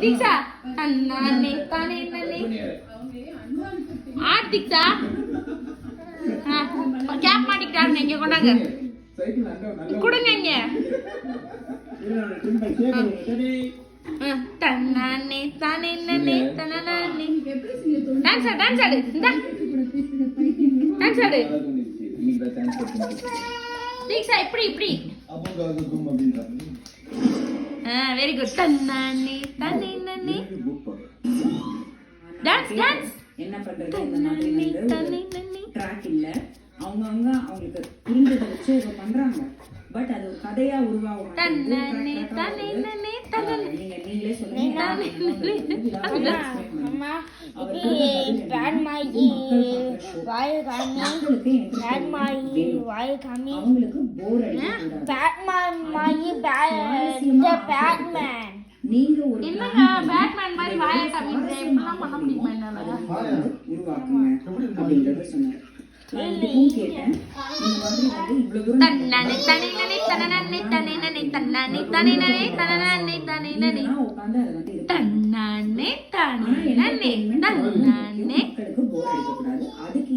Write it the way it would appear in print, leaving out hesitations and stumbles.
தீக்ஷா தன்னானே தானே நன்னே ஆட் தீக்ஷா கேப் மாட்டிக்கிட்டாருங்க இங்க கொண்டாங்க கொடுங்க இங்க தன்னானே தானே நன்னே தன்னானே டான்ஸ் ஆடு இந்தா டான்ஸ் ஆடு தீக்ஷா இப்படி வெரி குட் தன்னானே தானே நன்னே டான்ஸ் என்ன பண்றது இந்த மாதிரி வந்து ட்ராக் இல்ல அவங்க அவங்களுக்கு புரிஞ்சதை வச்சு இதை பண்றாங்க பட் அது ஒரு கதையா உருவாகும் நீங்களே சொல்லுங்க அவங்களுக்கு போர் நீங்க ஒரு பேட்மேன் மாதிரி வாயை காமிங்க இப்பலாம் பண்ண முடியுமா என்னால உருவாக்குங்க அப்படிங்கறத சொன்னாரு. நான் இதுவும் கேட்டேன் இந்த மாதிரி வந்து இவ்வளவு தூரம் தன்னானே தானே நன்னே தன்னானே தானே நன்னே தன்னானே தானே நன்னே தன்னானே தானே நன்னே உட்கார்ந்து அதை வந்து தன்னானே தானே நன்னே தன்னானே மக்களுக்கு போர் அடிக்க கூடாது அதுக்கு